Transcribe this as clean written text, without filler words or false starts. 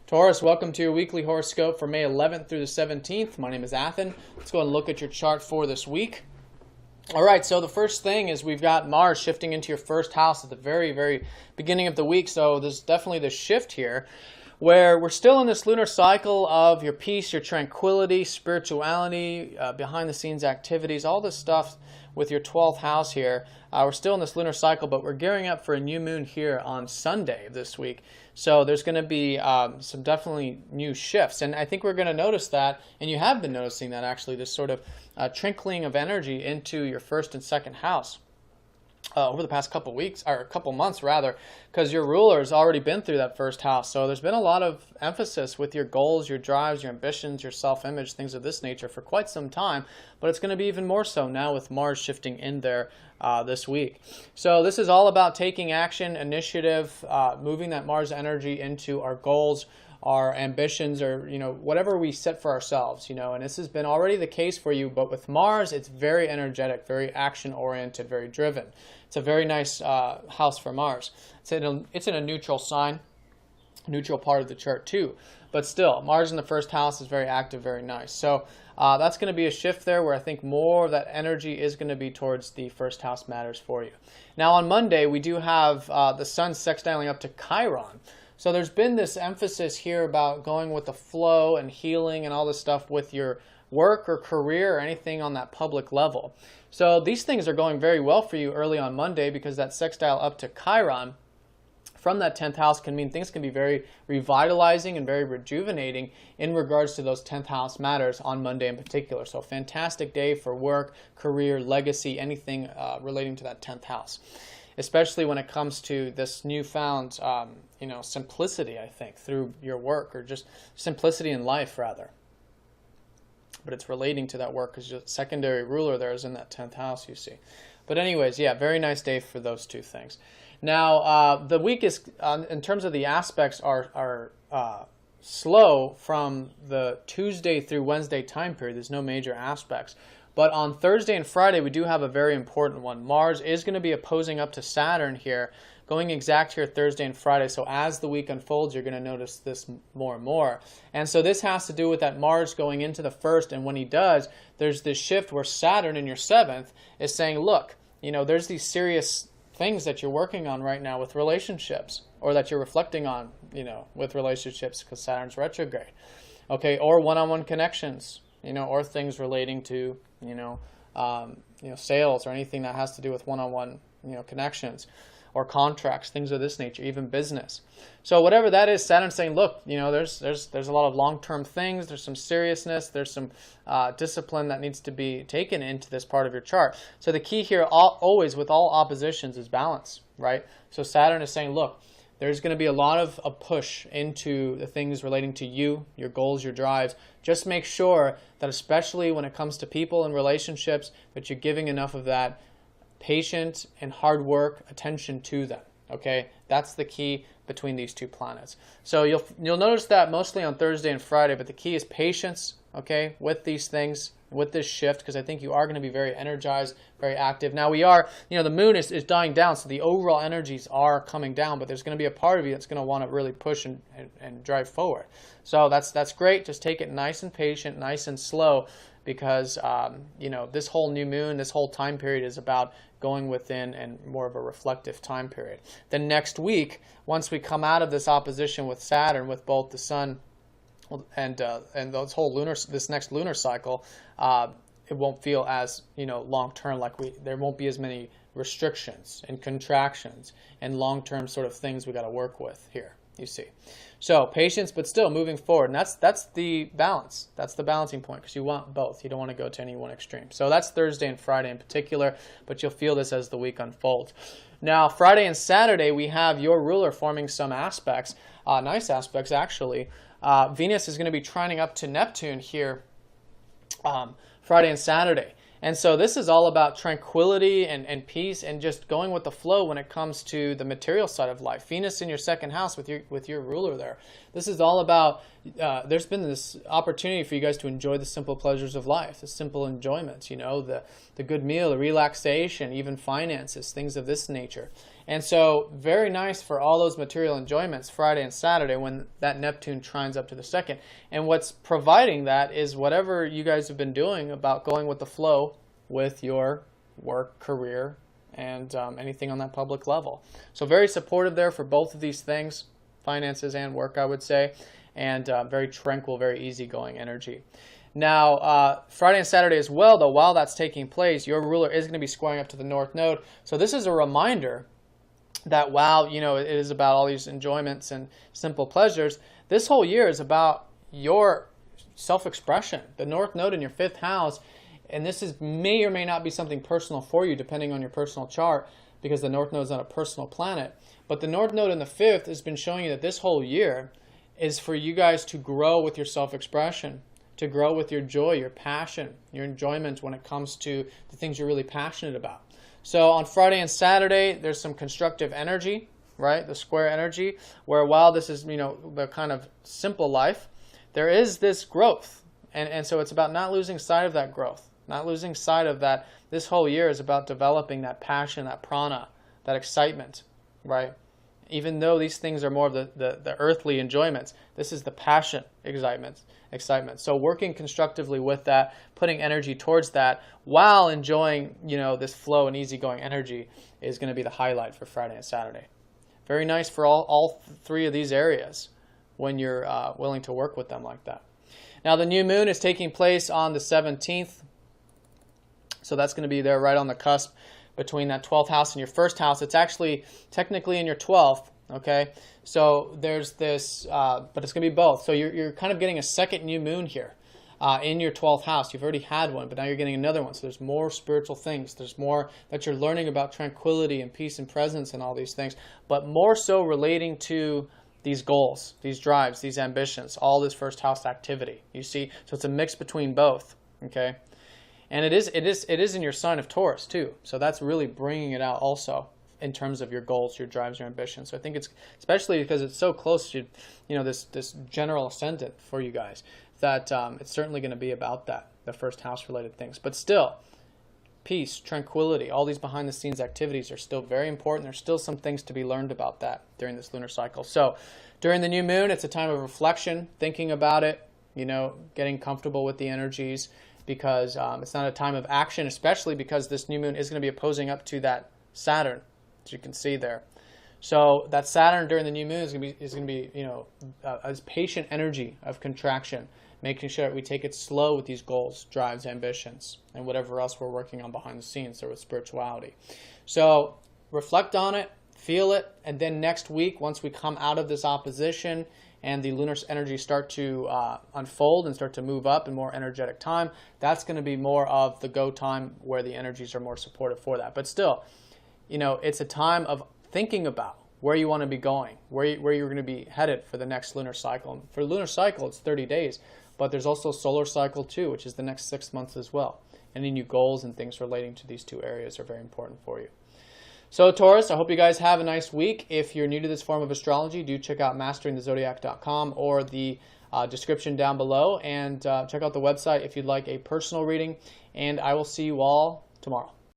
Taurus, welcome to your weekly horoscope for May 11th through the 17th. My name is Athen. Let's go and look at your chart for this week. All right, so the first thing is we've got Mars shifting into your first house at the very beginning of the week. So there's definitely this shift here where we're still in this lunar cycle of your peace, your tranquility, spirituality, behind the scenes activities, all this stuff with your 12th house here. We're still in this lunar cycle, but we're gearing up for a new moon here on Sunday this week. So there's going to be some definitely new shifts. And I think we're going to notice that, and you have been noticing that actually, this sort of trickling of energy into your first and second house. Over the past couple weeks, or a couple months rather, because your ruler has already been through that first house. So there's been a lot of emphasis with your goals, your drives, your ambitions, your self-image, things of this nature for quite some time. But it's going to be even more so now with Mars shifting in there this week. So this is all about taking action, initiative, moving that Mars energy into our goals, our ambitions, or whatever we set for ourselves, and this has been already the case for you, but with Mars it's very energetic, very action oriented, very driven. It's a very nice house for Mars. It's in a neutral sign, neutral part of the chart too, but still Mars in the first house is very active, very nice. So that's going to be a shift there where I think more of that energy is going to be towards the first house matters for you. Now on Monday we do have the Sun sextiling up to Chiron. So there's been this emphasis here about going with the flow and healing and all this stuff with your work or career or anything on that public level. So these things are going very well for you early on Monday because that sextile up to Chiron from that 10th house can mean things can be very revitalizing and very rejuvenating in regards to those 10th house matters on Monday in particular. So fantastic day for work, career, legacy, anything relating to that 10th house. Especially when it comes to this newfound, simplicity, I think, through your work, or just simplicity in life, rather. But it's relating to that work because your secondary ruler there is in that 10th house, you see. But anyways, yeah, very nice day for those two things. Now, the week is, in terms of the aspects, are slow from the Tuesday through Wednesday time period. There's no major aspects. But on Thursday and Friday, we do have a very important one. Mars is going to be opposing up to Saturn here, going exact here Thursday and Friday. So as the week unfolds, you're going to notice this more and more. And so this has to do with that Mars going into the first. And when he does, there's this shift where Saturn in your 7th is saying, look, there's these serious things that you're working on right now with relationships, or that you're reflecting on, with relationships because Saturn's retrograde. Okay, or one-on-one connections. Or things relating to, sales or anything that has to do with one-on-one, connections or contracts, things of this nature, even business. So whatever that is, Saturn's saying, look, there's a lot of long-term things. There's some seriousness. There's some discipline that needs to be taken into this part of your chart. So the key here, always with all oppositions, is balance, right? So Saturn is saying, look, there's going to be a lot of a push into the things relating to you, your goals, your drives. Just make sure that, especially when it comes to people and relationships, that you're giving enough of that patient and hard work attention to them. Okay, that's the key between these two planets. So you'll notice that mostly on Thursday and Friday, but the key is patience. Okay, with these things, with this shift, because I think you are going to be very energized, very active. Now we are, the moon is dying down, so the overall energies are coming down, but there's going to be a part of you that's going to want to really push and drive forward. So that's great. Just take it nice and patient, nice and slow, because this whole new moon, this whole time period is about going within and more of a reflective time period. Then next week, once we come out of this opposition with Saturn, with both the Sun and this next lunar cycle, it won't feel as long term, there won't be as many restrictions and contractions and long term sort of things we got to work with here, you see. So patience, but still moving forward, and that's the balance. That's the balancing point, because you want both. You don't want to go to any one extreme. So that's Thursday and Friday in particular, but you'll feel this as the week unfolds. Now Friday and Saturday we have your ruler forming some aspects, nice aspects actually. Venus is going to be trining up to Neptune here Friday and Saturday. And so this is all about tranquility and peace and just going with the flow when it comes to the material side of life. Venus in your second house with your ruler there. This is all about, there's been this opportunity for you guys to enjoy the simple pleasures of life, the simple enjoyments, the good meal, the relaxation, even finances, things of this nature. And so very nice for all those material enjoyments Friday and Saturday when that Neptune trines up to the 2nd. And what's providing that is whatever you guys have been doing about going with the flow with your work, career, and anything on that public level. So very supportive there for both of these things, finances and work, I would say, and very tranquil, very easygoing energy. Now, Friday and Saturday as well, though, while that's taking place, your ruler is going to be squaring up to the North Node. So this is a reminder that while, you know, it is about all these enjoyments and simple pleasures, this whole year is about your self-expression. The North Node in your 5th house, and this may or may not be something personal for you depending on your personal chart, because the North Node is not a personal planet. But the North Node in the 5th has been showing you that this whole year is for you guys to grow with your self-expression, to grow with your joy, your passion, your enjoyment when it comes to the things you're really passionate about. So on Friday and Saturday, there's some constructive energy, right? The square energy, where while this is, you know, the kind of simple life, there is this growth. And so it's about not losing sight of that growth, not losing sight of that. This whole year is about developing that passion, that prana, that excitement, right? Even though these things are more of the earthly enjoyments, this is the passion, excitement. So working constructively with that, putting energy towards that while enjoying, you know, this flow and easygoing energy is going to be the highlight for Friday and Saturday. Very nice for all 3 of these areas when you're willing to work with them like that. Now the new moon is taking place on the 17th. So that's going to be there right on the cusp between that 12th house and your 1st house. It's actually technically in your 12th, okay? So there's this, but it's going to be both. So you're kind of getting a second new moon here in your 12th house. You've already had one, but now you're getting another one. So there's more spiritual things. There's more that you're learning about tranquility and peace and presence and all these things, but more so relating to these goals, these drives, these ambitions, all this 1st house activity, you see? So it's a mix between both, okay? And it is in your sign of Taurus too. So that's really bringing it out also in terms of your goals, your drives, your ambitions. So I think it's, especially because it's so close to, you know, this general ascendant for you guys, that it's certainly going to be about that, the 1st house related things. But still, peace, tranquility, all these behind the scenes activities are still very important. There's still some things to be learned about that during this lunar cycle. So during the new moon, it's a time of reflection, thinking about it, you know, getting comfortable with the energies, because it's not a time of action, especially because this new moon is going to be opposing up to that Saturn, as you can see there. So that Saturn during the new moon is going to be you know, a patient energy of contraction, making sure that we take it slow with these goals, drives, ambitions, and whatever else we're working on behind the scenes or with spirituality. So reflect on it, feel it, and then next week, once we come out of this opposition and the lunar energies start to unfold and start to move up in more energetic time, that's going to be more of the go time where the energies are more supportive for that. But still, you know, it's a time of thinking about where you want to be going, where you're going to be headed for the next lunar cycle. And for lunar cycle, it's 30 days, but there's also solar cycle too, which is the next 6 months as well. Any new goals and things relating to these 2 areas are very important for you. So Taurus, I hope you guys have a nice week. If you're new to this form of astrology, do check out masteringthezodiac.com or the description down below, and check out the website if you'd like a personal reading. And I will see you all tomorrow.